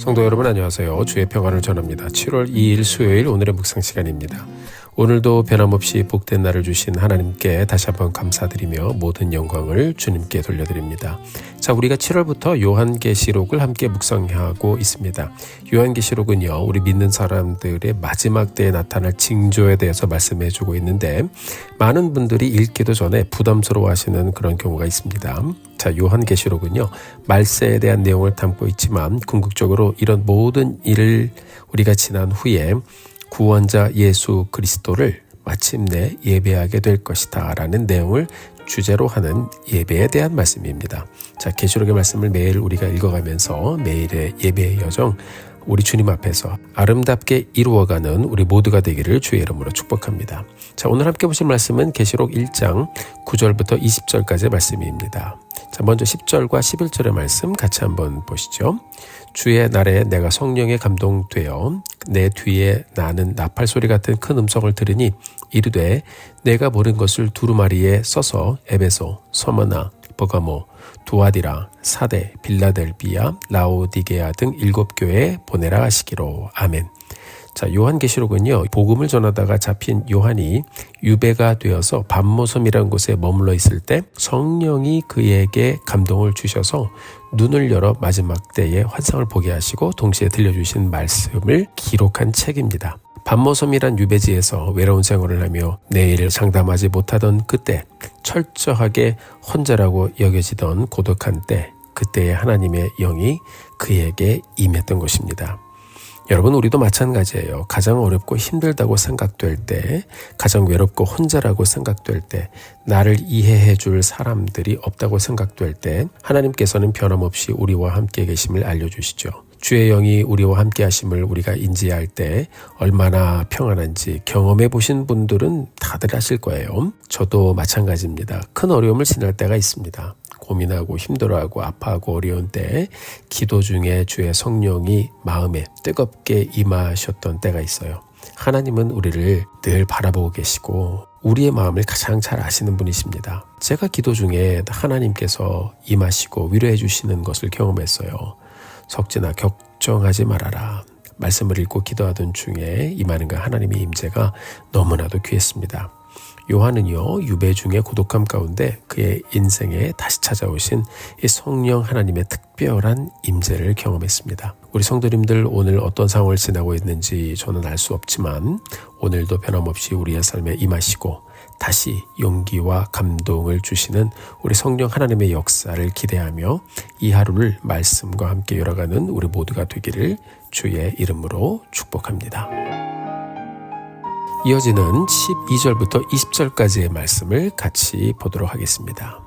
성도 여러분 안녕하세요. 주의 평안을 전합니다. 7월 2일 수요일 오늘의 묵상 시간입니다. 오늘도 변함없이 복된 날을 주신 하나님께 다시 한번 감사드리며 모든 영광을 주님께 돌려드립니다. 자, 우리가 7월부터 요한계시록을 함께 묵상하고 있습니다. 요한계시록은요, 우리 믿는 사람들의 마지막 때에 나타날 징조에 대해서 말씀해주고 있는데 많은 분들이 읽기도 전에 부담스러워하시는 그런 경우가 있습니다. 자, 요한계시록은요, 말세에 대한 내용을 담고 있지만 궁극적으로 이런 모든 일을 우리가 지난 후에 구원자 예수 그리스도를 마침내 예배하게 될 것이다 라는 내용을 주제로 하는 예배에 대한 말씀입니다. 자, 계시록의 말씀을 매일 우리가 읽어가면서 매일의 예배의 여정 우리 주님 앞에서 아름답게 이루어가는 우리 모두가 되기를 주의 이름으로 축복합니다. 자, 오늘 함께 보실 말씀은 계시록 1장 9절부터 20절까지의 말씀입니다. 자, 먼저 10절과 11절의 말씀 같이 한번 보시죠. 주의 날에 내가 성령에 감동되어 내 뒤에 나는 나팔 소리 같은 큰 음성을 들으니 이르되 내가 보는 것을 두루마리에 써서 에베소, 서머나, 버가모, 두아디라, 사데, 빌라델비아, 라오디게아 등 7교회에 보내라 하시기로. 아멘. 자, 요한계시록은요, 복음을 전하다가 잡힌 요한이 유배가 되어서 밤모섬이라는 곳에 머물러 있을 때 성령이 그에게 감동을 주셔서 눈을 열어 마지막 때의 환상을 보게 하시고 동시에 들려주신 말씀을 기록한 책입니다. 밤모섬이란 유배지에서 외로운 생활을 하며 내일을 장담하지 못하던 그때, 철저하게 혼자라고 여겨지던 고독한 때, 그때의 하나님의 영이 그에게 임했던 것입니다. 여러분, 우리도 마찬가지예요. 가장 어렵고 힘들다고 생각될 때, 가장 외롭고 혼자라고 생각될 때, 나를 이해해 줄 사람들이 없다고 생각될 때 하나님께서는 변함없이 우리와 함께 계심을 알려주시죠. 주의 영이 우리와 함께 하심을 우리가 인지할 때 얼마나 평안한지 경험해 보신 분들은 다들 아실 거예요. 저도 마찬가지입니다. 큰 어려움을 지날 때가 있습니다. 고민하고 힘들어하고 아파하고 어려운 때 기도 중에 주의 성령이 마음에 뜨겁게 임하셨던 때가 있어요. 하나님은 우리를 늘 바라보고 계시고 우리의 마음을 가장 잘 아시는 분이십니다. 제가 기도 중에 하나님께서 임하시고 위로해 주시는 것을 경험했어요. 석진아, 걱정하지 말아라. 말씀을 읽고 기도하던 중에 임하는 그 하나님의 임재가 너무나도 귀했습니다. 요한은요, 유배 중에 고독함 가운데 그의 인생에 다시 찾아오신 이 성령 하나님의 특별한 임재를 경험했습니다. 우리 성도님들 오늘 어떤 상황을 지나고 있는지 저는 알 수 없지만 오늘도 변함없이 우리의 삶에 임하시고 다시 용기와 감동을 주시는 우리 성령 하나님의 역사를 기대하며 이 하루를 말씀과 함께 열어가는 우리 모두가 되기를 주의 이름으로 축복합니다. 이어지는 12절부터 20절까지의 말씀을 같이 보도록 하겠습니다.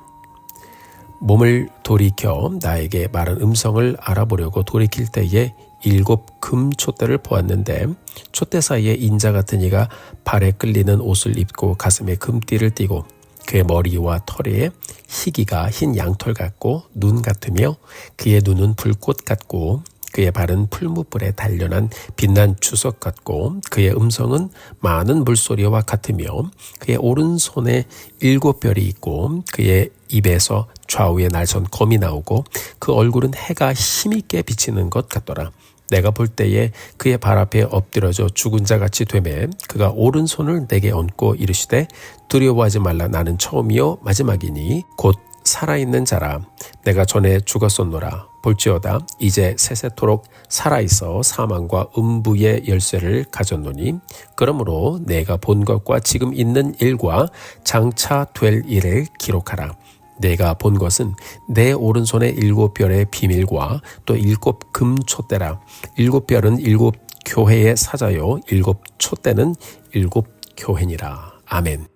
몸을 돌이켜 나에게 말한 음성을 알아보려고 돌이킬 때에 7 금촛대를 보았는데 촛대 사이에 인자 같은 이가 발에 끌리는 옷을 입고 가슴에 금띠를 띠고 그의 머리와 털에 희기가 흰 양털 같고 눈 같으며 그의 눈은 불꽃 같고 그의 발은 풀무불에 단련한 빛난 주석 같고 그의 음성은 많은 물소리와 같으며 그의 오른손에 7별이 있고 그의 입에서 좌우에 날선 검이 나오고 그 얼굴은 해가 힘있게 비치는 것 같더라. 내가 볼 때에 그의 발 앞에 엎드려져 죽은 자같이 되매 그가 오른손을 내게 얹고 이르시되 두려워하지 말라. 나는 처음이요 마지막이니 곧 살아있는 자라. 내가 전에 죽었었노라. 볼지어다 이제 세세토록 살아있어 사망과 음부의 열쇠를 가졌노니 그러므로 내가 본 것과 지금 있는 일과 장차 될 일을 기록하라. 내가 본 것은 내 오른손의 7별의 비밀과 또 7 금촛대라. 7별은 7 교회의 사자요 7 촛대는 7 교회니라. 아멘.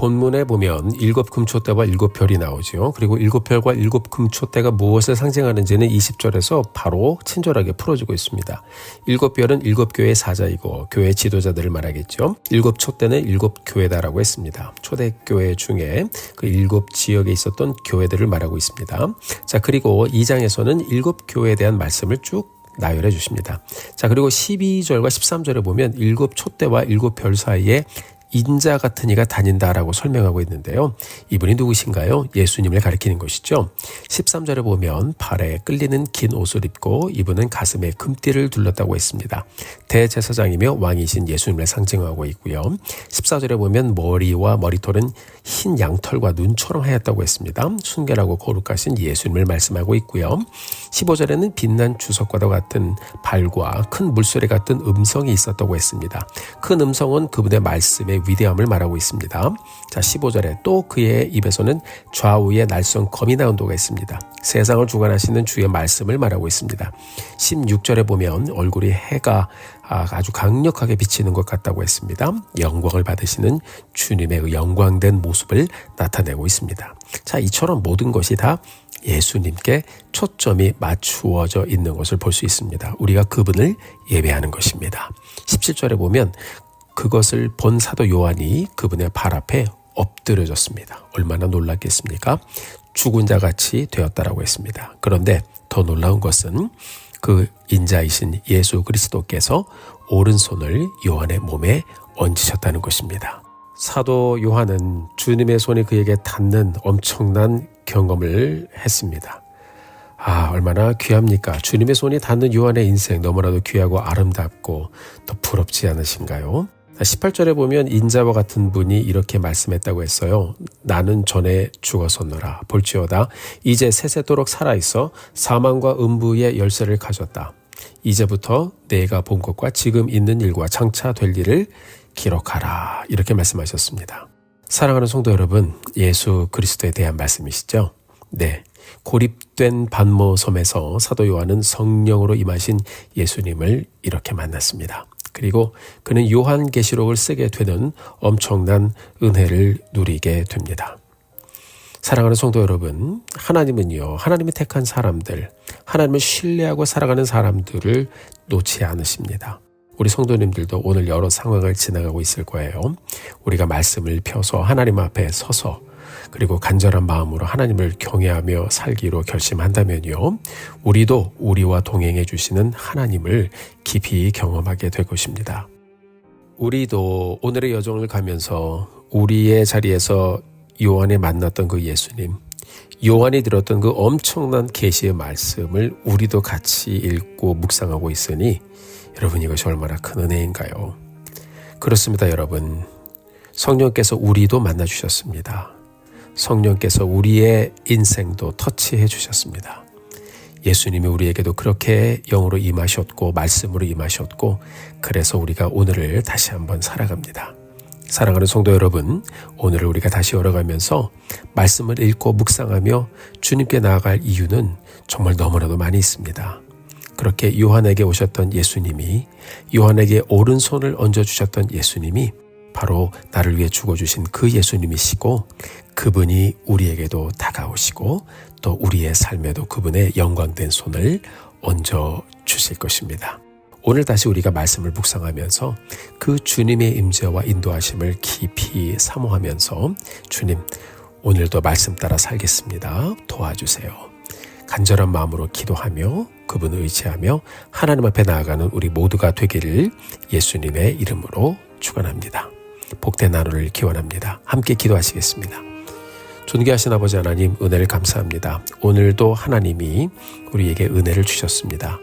본문에 보면 7 금촛대와 7별이 나오죠. 그리고 7별과 7 금촛대가 무엇을 상징하는지는 20절에서 바로 친절하게 풀어주고 있습니다. 7별은 7교회의 사자이고 교회 지도자들을 말하겠죠. 7 촛대는 7 교회다라고 했습니다. 초대교회 중에 그 7 지역에 있었던 교회들을 말하고 있습니다. 자, 그리고 2장에서는 7 교회에 대한 말씀을 쭉 나열해 주십니다. 자, 그리고 12절과 13절에 보면 7 촛대와 7별 사이에 인자 같은 이가 다닌다라고 설명하고 있는데요. 이분이 누구신가요? 예수님을 가리키는 것이죠. 13절에 보면 발에 끌리는 긴 옷을 입고 이분은 가슴에 금띠를 둘렀다고 했습니다. 대제사장이며 왕이신 예수님을 상징하고 있고요. 14절에 보면 머리와 머리털은 흰 양털과 눈처럼 하얗다고 했습니다. 순결하고 거룩하신 예수님을 말씀하고 있고요. 15절에는 빛난 주석과도 같은 발과 큰 물소리 같은 음성이 있었다고 했습니다. 큰 음성은 그분의 말씀의 위대함을 말하고 있습니다. 자, 15절에 또 그의 입에서는 좌우에 날선 검이 나온다고 했습니다. 세상을 주관하시는 주의 말씀을 말하고 있습니다. 16절에 보면 얼굴이 해가 아주 강력하게 비치는 것 같다고 했습니다. 영광을 받으시는 주님의 영광된 모습을 나타내고 있습니다. 자, 이처럼 모든 것이 다 예수님께 초점이 맞추어져 있는 것을 볼 수 있습니다. 우리가 그분을 예배하는 것입니다. 17절에 보면 그것을 본 사도 요한이 그분의 발 앞에 엎드려졌습니다. 얼마나 놀랐겠습니까? 죽은 자 같이 되었다라고 했습니다. 그런데 더 놀라운 것은 그 인자이신 예수 그리스도께서 오른손을 요한의 몸에 얹으셨다는 것입니다. 사도 요한은 주님의 손이 그에게 닿는 엄청난 경험을 했습니다. 얼마나 귀합니까? 주님의 손이 닿는 요한의 인생 너무나도 귀하고 아름답고 더 부럽지 않으신가요? 18절에 보면 인자와 같은 분이 이렇게 말씀했다고 했어요. 나는 전에 죽었었노라. 볼지어다 이제 세세도록 살아있어 사망과 음부의 열쇠를 가졌다. 이제부터 내가 본 것과 지금 있는 일과 장차 될 일을 기록하라. 이렇게 말씀하셨습니다. 사랑하는 성도 여러분, 예수 그리스도에 대한 말씀이시죠? 네. 고립된 반모 섬에서 사도 요한은 성령으로 임하신 예수님을 이렇게 만났습니다. 그리고 그는 요한계시록을 쓰게 되는 엄청난 은혜를 누리게 됩니다. 사랑하는 성도 여러분, 하나님은요, 하나님이 택한 사람들, 하나님을 신뢰하고 살아가는 사람들을 놓지 않으십니다. 우리 성도님들도 오늘 여러 상황을 지나가고 있을 거예요. 우리가 말씀을 펴서 하나님 앞에 서서 그리고 간절한 마음으로 하나님을 경외하며 살기로 결심한다면요, 우리도 우리와 동행해 주시는 하나님을 깊이 경험하게 될 것입니다. 우리도 오늘의 여정을 가면서 우리의 자리에서 요한이 만났던 그 예수님, 요한이 들었던 그 엄청난 계시의 말씀을 우리도 같이 읽고 묵상하고 있으니 여러분, 이것이 얼마나 큰 은혜인가요? 그렇습니다, 여러분. 성령께서 우리도 만나주셨습니다. 성령께서 우리의 인생도 터치해 주셨습니다. 예수님이 우리에게도 그렇게 영으로 임하셨고 말씀으로 임하셨고, 그래서 우리가 오늘을 다시 한번 살아갑니다. 사랑하는 성도 여러분, 오늘을 우리가 다시 열어가면서 말씀을 읽고 묵상하며 주님께 나아갈 이유는 정말 너무나도 많이 있습니다. 그렇게 요한에게 오셨던 예수님이, 요한에게 오른손을 얹어주셨던 예수님이 바로 나를 위해 죽어주신 그 예수님이시고, 그분이 우리에게도 다가오시고 또 우리의 삶에도 그분의 영광된 손을 얹어 주실 것입니다. 오늘 다시 우리가 말씀을 묵상하면서 그 주님의 임재와 인도하심을 깊이 사모하면서, 주님, 오늘도 말씀 따라 살겠습니다. 도와주세요. 간절한 마음으로 기도하며 그분을 의지하며 하나님 앞에 나아가는 우리 모두가 되기를 예수님의 이름으로 축원합니다. 복된 하루를 기원합니다. 함께 기도하시겠습니다. 존귀하신 아버지 하나님, 은혜를 감사합니다. 오늘도 하나님이 우리에게 은혜를 주셨습니다.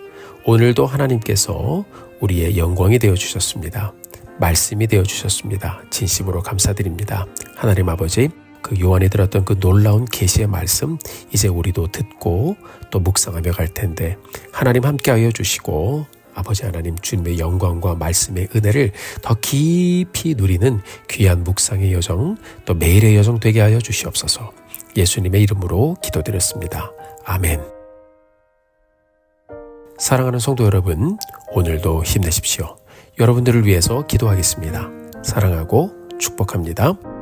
오늘도 하나님께서 우리의 영광이 되어주셨습니다. 말씀이 되어주셨습니다. 진심으로 감사드립니다. 하나님 아버지, 그 요한이 들었던 그 놀라운 계시의 말씀, 이제 우리도 듣고 또 묵상하며 갈 텐데 하나님 함께하여 주시고, 아버지 하나님, 주님의 영광과 말씀의 은혜를 더 깊이 누리는 귀한 묵상의 여정, 또 매일의 여정 되게 하여 주시옵소서. 예수님의 이름으로 기도드렸습니다. 아멘. 사랑하는 성도 여러분, 오늘도 힘내십시오. 여러분들을 위해서 기도하겠습니다. 사랑하고 축복합니다.